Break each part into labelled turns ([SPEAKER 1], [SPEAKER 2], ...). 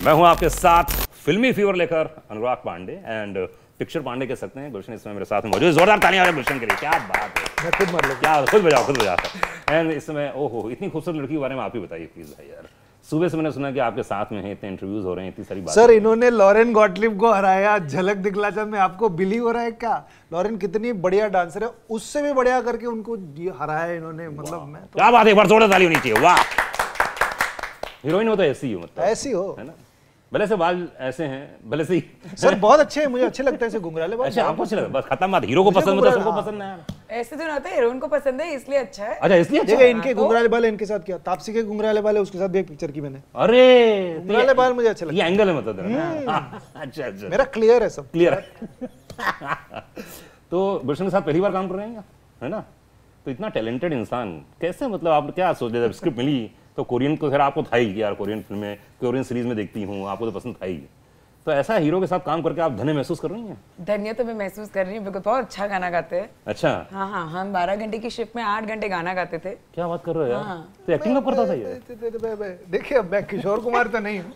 [SPEAKER 1] मैं हूं आपके साथ फिल्मी फीवर लेकर अनुराग पांडे एंड पिक्चर पांडे कह सकते हैं। गुलशन इस समय मेरे साथ में मौजूद। जोरदार तालियां हो गुलशन के लिए। क्या बात है,
[SPEAKER 2] मैं खुद मार लूं।
[SPEAKER 1] क्या खुद बजा एंड इस समय ओहो इतनी खूबसूरत लड़की के बारे में आप ही बताइए प्लीज भाई यार। सुबह से मैंने सुना कि आपके साथ में हैं, इतने इंटरव्यूज हो रहे हैं, इतनी सारी बातें।
[SPEAKER 2] सर इन्होंने लॉरेन गॉटलिब को हराया झलक दिखला जब में आपको बिलीव हो रहा है क्या? लॉरेन कितनी बढ़िया डांसर है, उससे भी बढ़िया करके उनको हराया इन्होंने। मतलब मैं तो
[SPEAKER 1] क्या बात है, एक बार जोरदार ताली होनी चाहिए। वाह, हीरोइन हो तो ऐसी हो, मतलब
[SPEAKER 2] ऐसी हो
[SPEAKER 1] है ना। भले से बाल ऐसे हैं, भले से
[SPEAKER 2] सर बहुत अच्छे हैं, मुझे अच्छे लगते हैं ऐसे घुंघराले बाल।
[SPEAKER 1] अच्छा आपको अच्छा लगा? बस खत्म बात। हीरो को पसंद मतलब सबको पसंद है।
[SPEAKER 3] ऐसे तो ना होता है, हीरोइन को पसंद है इसलिए अच्छा है।
[SPEAKER 1] अच्छा इसलिए अच्छा
[SPEAKER 2] देखिए इनके घुंघराले बाल इनके साथ क्या, तापसी के घुंघराले बाल है, उसके साथ भी एक पिक्चर की मैंने।
[SPEAKER 1] अरे
[SPEAKER 2] घुंघराले बाल मुझे अच्छे लगते
[SPEAKER 1] ये एंगल है मतलब तेरा। अच्छा अच्छा
[SPEAKER 2] मेरा क्लियर है सब।
[SPEAKER 1] क्लियर है। तो गुलशन के साथ पहली बार काम कर रहे हैं है ना? तो इतना टैलेंटेड इंसान कैसे, मतलब आप क्या सोच रहे थे? स्क्रिप्ट मिली तो कोरियन को खैर आपको था ही यार, कोरियन फिल्में कोरियन सीरीज में देखती हूँ, आपको तो पसंद था ही। तो ऐसा हीरो के साथ काम करके आप धन्य महसूस कर रही हैं?
[SPEAKER 3] धन्य तो मैं महसूस कर रही हूँ, बिकॉज बहुत अच्छा गाना गाते हैं।
[SPEAKER 1] अच्छा
[SPEAKER 3] हाँ हाँ, हम 12 घंटे की शिफ्ट में 8 घंटे गाना गाते थे।
[SPEAKER 1] क्या बात कर रहे हो यार? तो एक्टिंग कब करता था ये?
[SPEAKER 2] देखिए अब मैं किशोर कुमार तो नहीं हूँ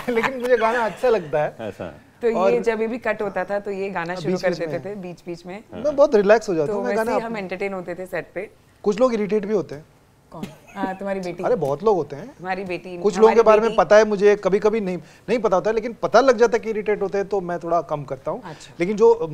[SPEAKER 2] लेकिन मुझे गाना अच्छा लगता है।
[SPEAKER 1] ऐसा
[SPEAKER 3] तो ये जब भी कट होता था तो ये गाना शुरू कर देते थे बीच बीच में।
[SPEAKER 2] मैं बहुत रिलैक्स हो जाता
[SPEAKER 3] तो
[SPEAKER 2] हूँ
[SPEAKER 3] वैसे हम एंटरटेन होते थे सेट पे।
[SPEAKER 2] कुछ लोग इरिटेट भी होते हैं।
[SPEAKER 3] कौन? हाँ तुम्हारी बेटी।
[SPEAKER 2] अरे बहुत लोग होते हैं।
[SPEAKER 3] हमारी बेटी,
[SPEAKER 2] कुछ लोगों के बारे में पता है मुझे, कभी कभी नहीं पता होता है, लेकिन पता लग जाता है कि इरिटेट होते हैं तो मैं थोड़ा कम करता हूँ।
[SPEAKER 3] अच्छा।
[SPEAKER 2] लेकिन जो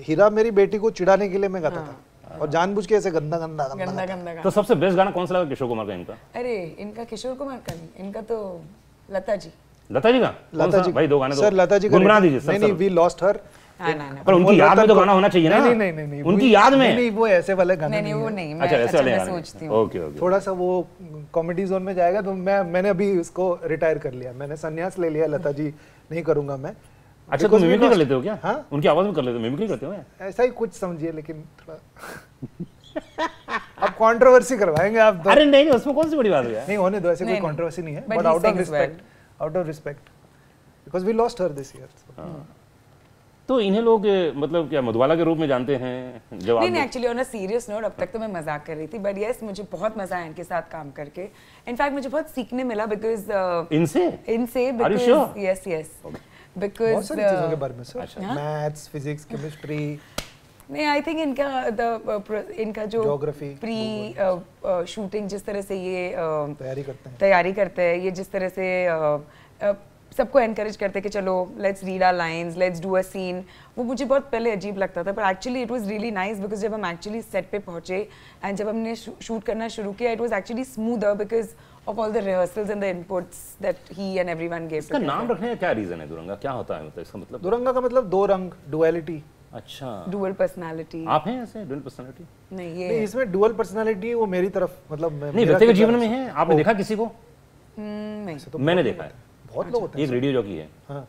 [SPEAKER 2] हीरा मेरी बेटी को चिढ़ाने के लिए मैं गाता था और जानबूझ के ऐसे गंदा गंदा
[SPEAKER 3] गंदा गंदा
[SPEAKER 1] तो सबसे बेस्ट गाना कौन सा लगा किशोर कुमार का इनका?
[SPEAKER 3] अरे इनका किशोर कुमार का नहीं, इनका तो लता जी।
[SPEAKER 1] लता जी का?
[SPEAKER 2] लता जी
[SPEAKER 1] भाई दो गाने
[SPEAKER 2] सर, लता जी का
[SPEAKER 1] गुनगुना दीजिए।
[SPEAKER 2] नहीं वी लॉस्ट हर।
[SPEAKER 1] पर उनकी याद में तो गाना होना चाहिए ना।
[SPEAKER 2] नहीं
[SPEAKER 1] उनकी याद में
[SPEAKER 2] नहीं, वो ऐसे वाले गाने
[SPEAKER 3] नहीं वो नहीं।
[SPEAKER 1] अच्छा ऐसे वाले
[SPEAKER 3] मैं सोचती हूँ
[SPEAKER 1] ओके ओके।
[SPEAKER 2] थोड़ा सा वो कॉमेडी जोन में जाएगा तो मैंने अभी उसको रिटायर कर लिया, मैंने संन्यास ले लिया। लता जी नहीं करूंगा मैं।
[SPEAKER 1] अच्छा तुम मिमिक्री कर लेते हो क्या?
[SPEAKER 2] हाँ?
[SPEAKER 1] उनकी आवाज में कर लेते हो, मिमिक्री करते हो?
[SPEAKER 2] ऐसा ही कुछ समझिए, लेकिन थोड़ा अब कंट्रोवर्सी करवाएंगे आप।
[SPEAKER 1] अरे नहीं उसमें कौन सी बड़ी बात है?
[SPEAKER 2] नहीं होने दो, ऐसे कोई कंट्रोवर्सी नहीं है, but out of respect because we lost her this year.
[SPEAKER 1] तो इन्हें लोग मतलब क्या मधुबाला के रूप में जानते हैं? जब
[SPEAKER 3] नहीं actually on a serious note, अब तक तो मैं मजाक कर रही थी, बट यस मुझे बहुत मजा आया इनके साथ काम करके। इनफैक्ट मुझे बहुत सीखने मिला बिकॉज
[SPEAKER 1] इनसे
[SPEAKER 3] बिकॉज यस बिकॉज
[SPEAKER 2] बहुत सारी चीजों के बारे में सर, मैथ्स, फिजिक्स, केमिस्ट्री।
[SPEAKER 3] नहीं आई थिंक इनका जो
[SPEAKER 2] ज्योग्राफी
[SPEAKER 3] प्री शूटिंग जिस तरह से ये
[SPEAKER 2] तैयारी करते हैं,
[SPEAKER 3] ये जिस तरह से सबको एनकरेज करते हैं कि चलो let's read our lines, let's do a scene, वो मुझे बहुत पहले अजीब लगता था, पर actually it was really nice because जब हम एक्चुअली सेट पे पहुंचे एंड जब हमने शूट करना शुरू किया, it was actually smoother because of all the rehearsals and the inputs that he and everyone gave.
[SPEAKER 1] इसका नाम रखने का क्या रीजन है? दुरंगा क्या होता है? मतलब इसका मतलब
[SPEAKER 2] दुरंगा का मतलब दो रंग, डुअलिटी।
[SPEAKER 1] अच्छा,
[SPEAKER 3] डुअल पर्सनालिटी।
[SPEAKER 1] आप हैं ऐसे डुअल पर्सनालिटी?
[SPEAKER 3] नहीं ये
[SPEAKER 2] नहीं, इसमें डुअल पर्सनालिटी वो मेरी तरफ मतलब
[SPEAKER 1] नहीं व्यक्तिगत जीवन में है। आपने देखा किसी को?
[SPEAKER 3] नहीं
[SPEAKER 1] मैंने देखा है,
[SPEAKER 2] बहुत लोग होते हैं।
[SPEAKER 1] एक रेडियो जॉकी है,
[SPEAKER 2] हाँ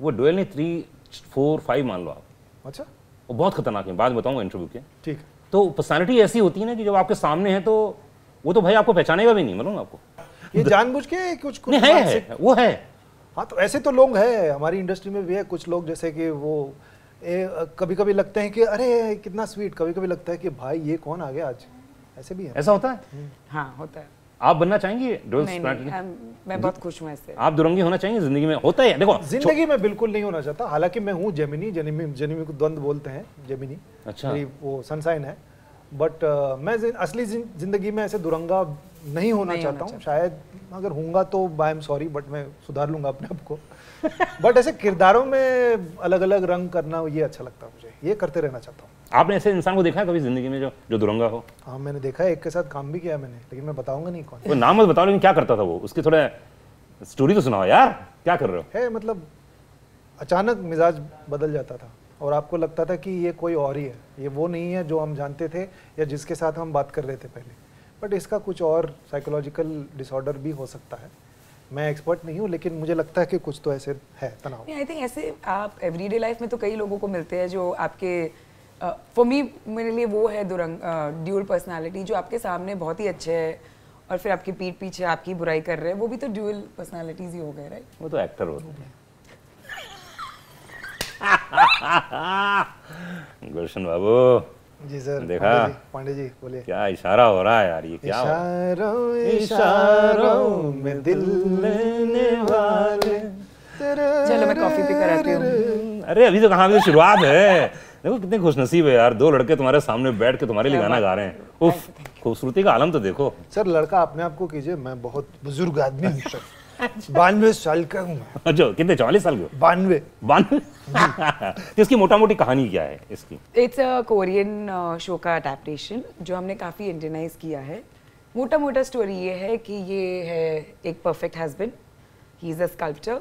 [SPEAKER 1] वो डुअल नहीं 3, 4, 5 मान लो आप।
[SPEAKER 2] अच्छा,
[SPEAKER 1] वो बहुत खतरनाक है, बाद में बताऊंगा इंटरव्यू के।
[SPEAKER 2] ठीक।
[SPEAKER 1] तो पर्सनालिटी ऐसी होती है ना कि जब आपके सामने है तो वो तो भाई आपको पहचानेगा भी नहीं, मालूम आपको।
[SPEAKER 2] ये जानबूझ के कुछ
[SPEAKER 1] नहीं है वो है।
[SPEAKER 2] हाँ तो ऐसे तो लोग हैं हमारी इंडस्ट्री में भी है कुछ लोग, जैसे कि वो कभी कभी लगते हैं कि अरे कितना स्वीट, कभी कभी लगता है कि भाई ये कौन आ गया आज, ऐसे भी है।
[SPEAKER 1] ऐसा होता है?
[SPEAKER 3] हाँ होता है।
[SPEAKER 1] आप बनना चाहेंगे डुअल
[SPEAKER 3] पर्सनालिटी? मैं बहुत खुश हूँ इससे।
[SPEAKER 1] आप दुरंगी होना चाहेंगे जिंदगी में? होता है देखो,
[SPEAKER 2] जिंदगी में बिल्कुल नहीं होना चाहता, हालांकि मैं हूँ जेमिनी, जेमिनी को द्वंद्व बोलते हैं, जेमिनी।
[SPEAKER 1] अच्छा,
[SPEAKER 2] वो सनसाइन है, बट मैं असली जिंदगी में ऐसे दुरंगा नहीं होना चाहता हूँ। शायद अगर होऊंगा तो आई एम सॉरी, बट मैं सुधार लूंगा अपने आप को। बट ऐसे किरदारों में अलग अलग रंग करना ये अच्छा लगता है मुझे, ये करते रहना चाहता हूँ।
[SPEAKER 1] आपने ऐसे इंसान को देखा है कभी जिंदगी में जो दुरंगा हो?
[SPEAKER 2] हाँ मैंने देखा है, एक के साथ काम भी किया मैंने, लेकिन मैं बताऊंगा नहीं कौन।
[SPEAKER 1] वो नाम मत बताओ, लेकिन क्या करता था वो, उसकी थोड़ा स्टोरी तो सुनाओ यार, क्या कर रहे हो?
[SPEAKER 2] है मतलब अचानक मिजाज बदल जाता था और आपको लगता था कि ये कोई और ही है, ये वो नहीं है जो हम जानते थे या जिसके साथ हम बात कर रहे थे पहले, बट इसका कुछ और साइकोलॉजिकल डिसऑर्डर भी हो सकता है। मैं एक्सपर्ट नहीं हूँ, लेकिन मुझे लगता है कि कुछ तो ऐसे है तनाव।
[SPEAKER 3] आई थिंक ऐसे आप एवरीडे लाइफ में तो कई लोगों को मिलते हैं जो आपके फॉर मी, मेरे लिए वो है ड्यूअल पर्सनालिटी, जो आपके सामने बहुत ही अच्छे है और फिर आपके पीठ पीछे आपकी बुराई कर रहे हैं, वो भी तो ड्यूअल पर्सनालिटीज ही हो गए, राइट?
[SPEAKER 1] वो तो एक्टर होते हैं। गुलशन बाबू
[SPEAKER 2] जी सर।
[SPEAKER 1] देखा
[SPEAKER 2] पांडे जी बोलिए।
[SPEAKER 1] क्या इशारा हो रहा है यार, ये क्या
[SPEAKER 2] इशारों इशारों में दिल लेने वाले
[SPEAKER 3] कॉफी पे कराती हूँ।
[SPEAKER 1] अरे अभी तो कहाँ, अभी तो शुरुआत है। देखो कितने खुशनसीब है यार, 2 लड़के तुम्हारे सामने बैठ के तुम्हारे लिए गाना गा रहे हैं। उफ, खूबसूरती का आलम तो देखो।
[SPEAKER 2] सर लड़का अपने आप को कीजिए, मैं बहुत बुजुर्ग आदमी हूँ सर, 92 साल का हूँ मैं।
[SPEAKER 1] अच्छा कितने, 44 साल के हो?
[SPEAKER 2] 92।
[SPEAKER 1] 92। तो इसकी मोटा मोटी कहानी क्या है इसकी?
[SPEAKER 3] इट्स अ कोरियन शो का अडेप्टेशन जो हमने काफ़ी इंडियनाइज किया है। मोटा मोटा स्टोरी ये है कि ये है एक perfect husband, he is a sculptor,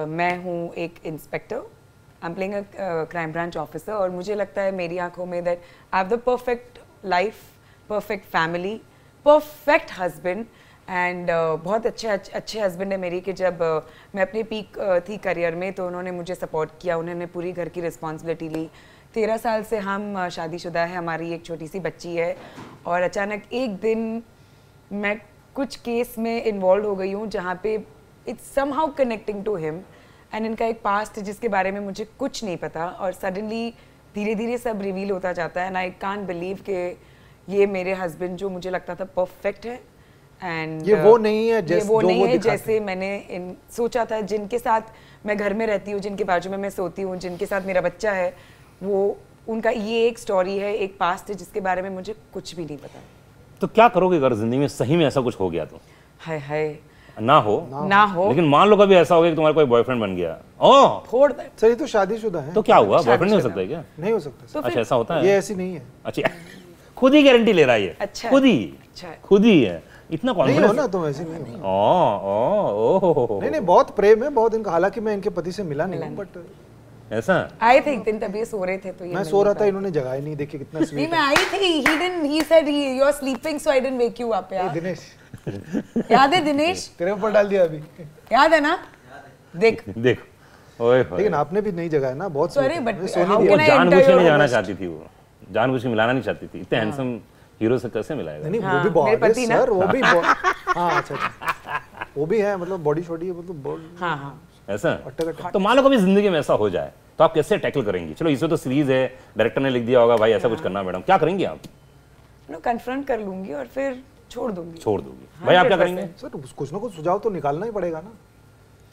[SPEAKER 3] मैं हूँ एक inspector, I am playing a crime branch officer, और मुझे लगता है मेरी आंखों में that I have the perfect life, perfect family, perfect husband and बहुत अच्छे हस्बैंड है मेरी कि जब मैं अपनी पीक थी करियर में तो उन्होंने मुझे सपोर्ट किया, उन्होंने पूरी घर की रिस्पॉन्सिबिलिटी ली। 13 साल से हम शादीशुदा है, हमारी एक छोटी सी बच्ची है, और अचानक एक दिन मैं कुछ केस में इन्वॉल्व हो गई हूँ जहाँ पे it's somehow connecting to him, and इनका एक पास्ट जिसके बारे में मुझे कुछ नहीं पता, और सडनली धीरे धीरे सब रिवील होता जाता है, एंड आई कांट बिलीव कि ये मेरे हस्बैंड जो मुझे लगता था परफेक्ट है, एंड
[SPEAKER 2] ये वो नहीं है
[SPEAKER 3] ये वो नहीं है
[SPEAKER 2] दिखाते
[SPEAKER 3] जैसे मैंने सोचा था। जिनके साथ मैं घर में रहती हूँ, जिनके बाजू में मैं सोती हूँ, जिनके साथ मेरा बच्चा है, वो उनका ये एक स्टोरी है, एक पास्ट है जिसके बारे में मुझे कुछ भी नहीं पता।
[SPEAKER 1] तो क्या करोगे अगर जिंदगी में सही में ऐसा कुछ हो गया तो?
[SPEAKER 3] हाय हाय,
[SPEAKER 1] ना हो लेकिन मान लो कभी ऐसा हो गया कि तुम्हारा कोई बॉयफ्रेंड बन गया, ओह
[SPEAKER 3] फोड़ दे।
[SPEAKER 2] सर ये तो शादीशुदा है,
[SPEAKER 1] तो क्या हुआ, बॉयफ्रेंड नहीं हो सकता है क्या?
[SPEAKER 2] नहीं हो सकता सर।
[SPEAKER 1] अच्छा ऐसा होता है?
[SPEAKER 2] ये ऐसी नहीं है।
[SPEAKER 1] अच्छा खुद ही गारंटी ले रहा है ये?
[SPEAKER 3] अच्छा
[SPEAKER 1] खुद ही?
[SPEAKER 3] अच्छा है।
[SPEAKER 1] खुद ही है, इतना
[SPEAKER 2] नहीं हो
[SPEAKER 1] कॉन्फिडेंस?
[SPEAKER 2] ना, तुम ऐसी नहीं हो।
[SPEAKER 1] ओ
[SPEAKER 2] नहीं बहुत प्रेम है, बहुत इनका, हालांकि मैं इनके पति से मिला नहीं हूँ, बट
[SPEAKER 1] ऐसा?
[SPEAKER 3] आई थिंक दिन तभी सो रहे थे तो ये
[SPEAKER 2] मैं सो रहा था, इन्होंने जगाया नहीं, देखिए कितना
[SPEAKER 3] नहीं,
[SPEAKER 2] स्वीट
[SPEAKER 3] मैं आई थी, he didn't, he said you are sleeping so I didn't wake you up
[SPEAKER 2] है।
[SPEAKER 3] यार।
[SPEAKER 2] दिनेश
[SPEAKER 3] याद है दिनेश?
[SPEAKER 2] तेरे ऊपर डाल दिया अभी।
[SPEAKER 3] याद है ना? देख
[SPEAKER 1] देखो ओए होए।
[SPEAKER 2] लेकिन आपने भी नहीं जगाया ना, बहुत
[SPEAKER 3] Sorry,
[SPEAKER 2] sweet है।
[SPEAKER 3] but
[SPEAKER 2] मैं सोने
[SPEAKER 3] how
[SPEAKER 2] दिया।
[SPEAKER 3] can I
[SPEAKER 1] जानबूझ
[SPEAKER 3] enter
[SPEAKER 1] के
[SPEAKER 3] your
[SPEAKER 1] नहीं जाना
[SPEAKER 3] list?
[SPEAKER 1] चाहती थी वो, जानबूझ के मिलाना नहीं चाहती थी। इतने हैंडसम हीरो से कैसे मिलाएगा?
[SPEAKER 2] नहीं वो
[SPEAKER 3] हाँ,
[SPEAKER 2] भी
[SPEAKER 3] मेरे
[SPEAKER 2] बहुत है
[SPEAKER 3] पति ना।
[SPEAKER 2] सर, वो भी हाँ अच्छा, वो भी है, मतलब बॉडी शॉडी है, मतलब बहुत
[SPEAKER 3] हाँ हाँ
[SPEAKER 1] ऐसा?
[SPEAKER 2] अट्टा-कट्टा।
[SPEAKER 1] तो मान लो कभी जिंदगी में ऐसा हो जाए तो आप कैसे टैकल करेंगी? चलो इसमें तो सीरीज है, डायरेक्टर ने लिख दिया होगा भाई ऐसा कुछ करना मैडम, क्या करेंगी आप?
[SPEAKER 3] नो कन्फ्रंट कर लूंगी और फिर छोड़ दूंगी।
[SPEAKER 1] छोड़ दोगी? भाई आप क्या
[SPEAKER 3] 100%।
[SPEAKER 1] करेंगे?
[SPEAKER 2] सर कुछ ना कुछ सुझाव तो निकालना ही पड़ेगा ना,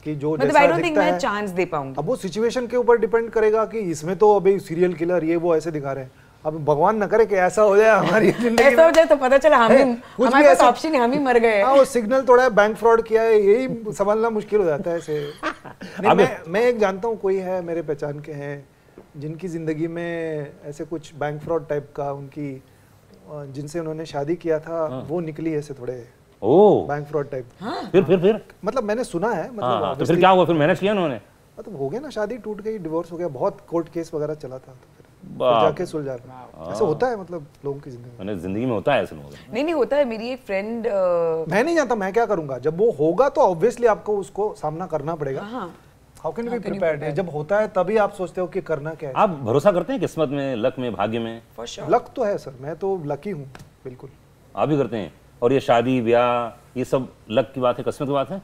[SPEAKER 2] कि जो
[SPEAKER 3] मतलब
[SPEAKER 2] जैसा
[SPEAKER 3] आई डोंट थिंक
[SPEAKER 2] दिखता
[SPEAKER 3] मैं
[SPEAKER 2] है।
[SPEAKER 3] चांस दे पाऊंगी।
[SPEAKER 2] अब वो सिचुएशन के ऊपर डिपेंड करेगा कि इसमें तो अभी सीरियल किलर ये वो ऐसे दिखा रहे हैं, अब भगवान न करे कि ऐसा हो जाए हमारी जिंदगी
[SPEAKER 3] ऐसा हो
[SPEAKER 2] में।
[SPEAKER 3] जाए तो पता चला हम ही,
[SPEAKER 2] कुछ
[SPEAKER 3] हमारे
[SPEAKER 2] भी
[SPEAKER 3] पास
[SPEAKER 2] ऐसे-
[SPEAKER 3] ऑप्शन है, हम ही मर गए।
[SPEAKER 2] हाँ वो सिग्नल तोड़ा है, बैंक फ्रॉड किया है, यही संभालना मुश्किल हो जाता है ऐसे। नहीं, मैं एक जानता हूँ, कोई है मेरे पहचान के हैं जिनकी जिंदगी में ऐसे कुछ बैंक फ्रॉड टाइप का, उनकी जिनसे उन्होंने शादी किया था वो निकली ऐसे थोड़े
[SPEAKER 1] ओ
[SPEAKER 2] बैंक फ्रॉड टाइप।
[SPEAKER 1] फिर
[SPEAKER 2] मतलब मैंने सुना है, मतलब
[SPEAKER 1] हाँ, तो फिर
[SPEAKER 2] obviously-
[SPEAKER 1] क्या हुआ? फिर मैनेज किया उन्होंने?
[SPEAKER 2] मतलब हो गया ना, शादी टूट गई, डिवोर्स हो गया, बहुत कोर्ट केस वगैरह चला था, तो फिर
[SPEAKER 1] बाप।
[SPEAKER 2] जाके सुलझा गया। ऐसा होता है मतलब लोगों की जिंदगी में।
[SPEAKER 1] मैंने जिंदगी में होता है ऐसे लोगों का।
[SPEAKER 3] नहीं होता है। मेरी एक फ्रेंड
[SPEAKER 2] मैं नहीं जानता मैं क्या करूंगा, जब वो होगा तो ऑब्वियसली आपको उसको सामना करना पड़ेगा।
[SPEAKER 3] हाँ
[SPEAKER 2] हाउ कैन बी प्रिपेयर्ड? जब होता है तभी आप सोचते हो कि करना क्या है।
[SPEAKER 1] आप भरोसा करते हैं किस्मत में, लक में, भाग्य में?
[SPEAKER 3] For sure.
[SPEAKER 2] लक तो है सर, मैं तो लकी हूँ बिल्कुल।
[SPEAKER 1] आप भी करते हैं? और ये शादी ब्याह ये सब लक की बात है, किस्मत की बात है?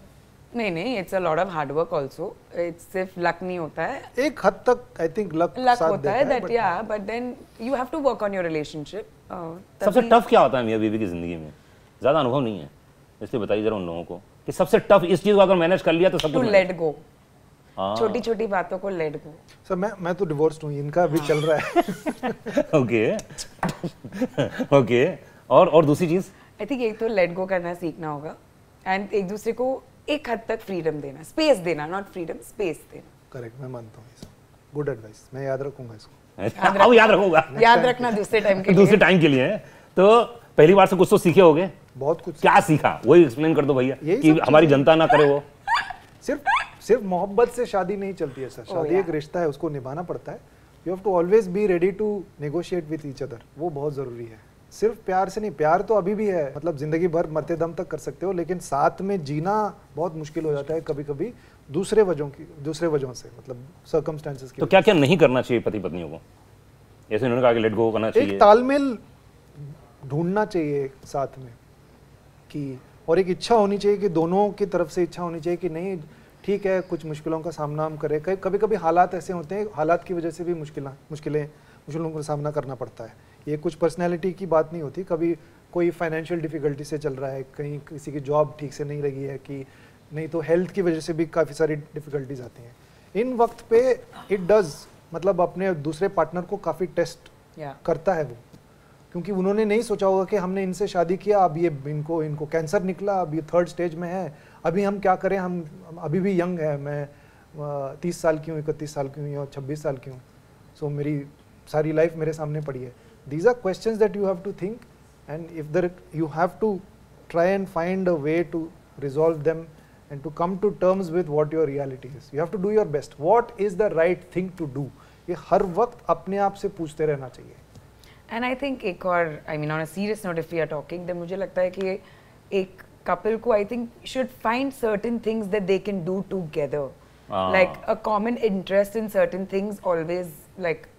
[SPEAKER 3] नहीं it's a lot of hard work also. It's सिर्फ लक नहीं होता है,
[SPEAKER 2] एक हद तक आई थिंक लक
[SPEAKER 3] लक होता है दैट या, but then you have to work on your relationship.
[SPEAKER 1] सबसे टफ क्या होता है मियां बीवी की जिंदगी में? ज्यादा अनुभव नहीं है इसलिए बताइए जरा उन लोगों को कि सबसे टफ इस चीज को अगर मैनेज कर लिया तो सब
[SPEAKER 3] टू
[SPEAKER 1] कुछ
[SPEAKER 3] लेट गो,
[SPEAKER 1] हाँ।
[SPEAKER 3] छोटी छोटी बातों को लेट गो।
[SPEAKER 2] सर मैं तो डिवोर्स्ड हूँ, इनका भी चल रहा है।
[SPEAKER 1] ओके ओके और दूसरी चीज?
[SPEAKER 3] आई थिंक एक तो लेट गो करना सीखना होगा, एंड एक दूसरे को एक हद तक फ्रीडम देना, स्पेस देना, नॉट फ्रीडम, स्पेस देना।
[SPEAKER 2] करेक्ट, मैं मानता हूँ। गुड एडवाइस, मैं याद रखूंगा इसको।
[SPEAKER 1] अब याद रखूंगा,
[SPEAKER 3] याद रखना दूसरे टाइम के लिए।
[SPEAKER 1] दूसरे टाइम के लिए है। तो पहली बार से कुछ तो सीखे होगे?
[SPEAKER 2] बहुत कुछ।
[SPEAKER 1] क्या सीखा वही एक्सप्लेन कर दो भैया,
[SPEAKER 2] यही
[SPEAKER 1] कि
[SPEAKER 2] सब
[SPEAKER 1] हमारी जनता ना करे वो।
[SPEAKER 2] सिर्फ मोहब्बत से शादी नहीं चलती है सर, शादी एक रिश्ता है, उसको निभाना पड़ता है। You have to always be ready to negotiate with each other, वो बहुत जरूरी है। सिर्फ प्यार से नहीं, प्यार तो अभी भी है, मतलब जिंदगी भर मरते दम तक कर सकते हो, लेकिन साथ में जीना बहुत मुश्किल हो जाता है कभी कभी दूसरे वजहों से, मतलब सर्कमस्टेंसेस की।
[SPEAKER 1] तो क्या क्या नहीं करना चाहिए पति पत्नियों को? जैसे उन्होंने कहा कि लेट गो करना चाहिए,
[SPEAKER 2] एक तालमेल ढूंढना चाहिए साथ में, कि और एक इच्छा होनी चाहिए कि दोनों की तरफ से इच्छा होनी चाहिए कि नहीं ठीक है कुछ मुश्किलों का सामना हम करें। कभी कभी हालात ऐसे होते हैं, हालात की वजह से भी मुश्किलों का सामना करना पड़ता है। ये कुछ पर्सनैलिटी की बात नहीं होती, कभी कोई फाइनेंशियल डिफिकल्टी से चल रहा है, कहीं किसी की जॉब ठीक से नहीं लगी है, कि नहीं तो हेल्थ की वजह से भी काफ़ी सारी डिफिकल्टीज आती हैं। इन वक्त पे इट डज, मतलब अपने दूसरे पार्टनर को काफ़ी टेस्ट करता है वो, क्योंकि उन्होंने नहीं सोचा होगा कि हमने इनसे शादी किया, अब ये इनको कैंसर निकला, अब ये 3rd स्टेज में है, अभी हम क्या करें, हम अभी भी यंग है, मैं 30 साल की हूँ, 31 साल की हूँ या 26 साल की हूँ, सो मेरी सारी लाइफ मेरे सामने पड़ी है. These are questions that you have to think, and if there you have to try and find a way to resolve them and to come to terms with what your reality is. You have to do your best. What is the right thing to do? ये हर वक्त अपने आप से पूछते रहना चाहिए.
[SPEAKER 3] And I think एक और, I mean on a serious note, if we are talking, then मुझे लगता है कि एक couple को I think should find certain things that they can do together. Like a common interest in certain things always like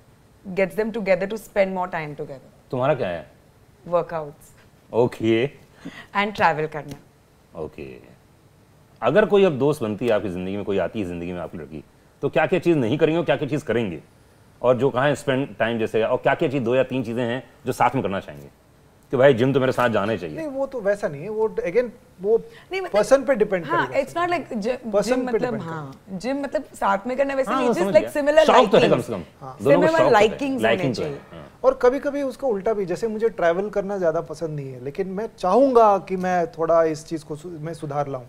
[SPEAKER 3] gets them together to spend more time together.
[SPEAKER 1] तुम्हारा क्या है?
[SPEAKER 3] Workouts.
[SPEAKER 1] Okay.
[SPEAKER 3] And travel करना.
[SPEAKER 1] Okay. अगर कोई अब दोस्त बनती है आपकी जिंदगी में, कोई आती है जिंदगी में आपकी लड़की, तो क्या क्या चीज़ नहीं करेंगे और क्या क्या चीज़ करेंगे, और जो कहाँ स्पेंड टाइम जैसे, और क्या क्या चीज़ 2 या 3 चीज़ें हैं जो साथ में करना चाहेंगे कि भाई जिम तो मेरे साथ जाना चाहिए?
[SPEAKER 2] नहीं, वो तो वैसा नहीं है, वो अगेन वो
[SPEAKER 3] मतलब,
[SPEAKER 2] पर्सन पे डिपेंड
[SPEAKER 3] करेगा. हाँ, इट्स नॉट लाइक जिम मतलब, हाँ जिम मतलब साथ में करना वैसे नहीं, just like similar likings, similar likings होने चाहिए.
[SPEAKER 2] और कभी-कभी उसका उल्टा भी, जैसे मुझे ट्रैवल करना ज़्यादा पसंद नहीं है, लेकिन मैं चाहूँगा कि मैं थोड़ा इस चीज़ को मैं सुधार लाऊं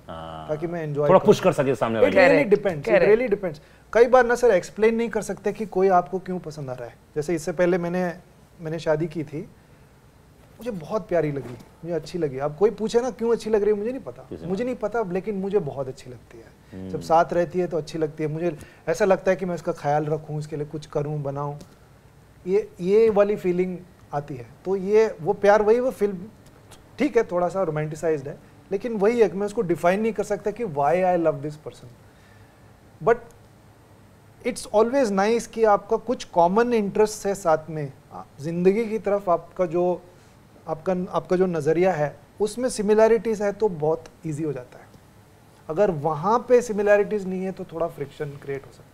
[SPEAKER 2] ताकि मैं एंजॉय
[SPEAKER 1] थोड़ा पुश कर सके सामने वाले.
[SPEAKER 2] It really depends. कई बार ना सर एक्सप्लेन नहीं कर सकते कि कोई आपको क्यों पसंद आ रहा है. जैसे इससे पहले मैंने शादी की थी, मुझे बहुत प्यारी लगी, मुझे अच्छी लगी. अब कोई पूछे ना क्यों अच्छी लग रही है, मुझे नहीं पता, लेकिन मुझे बहुत अच्छी लगती है. जब साथ रहती है तो अच्छी लगती है. मुझे ऐसा लगता है कि मैं इसका ख्याल रखूँ, इसके लिए कुछ करूँ, बनाऊँ, ये वाली फीलिंग आती है. तो ये वो प्यार, वही वो फिल्म ठीक है, थोड़ा सा रोमांटिसाइज्ड है, लेकिन वही है कि मैं उसको डिफाइन नहीं कर सकता कि why I love this person. But it's always nice कि आपका कुछ कॉमन इंटरेस्ट है साथ में. जिंदगी की तरफ आपका जो नज़रिया है उसमें सिमिलैरिटीज़ है तो बहुत इजी हो जाता है. अगर वहाँ पे सिमिलैरिटीज़ नहीं है तो थोड़ा फ्रिक्शन क्रिएट हो सकता है.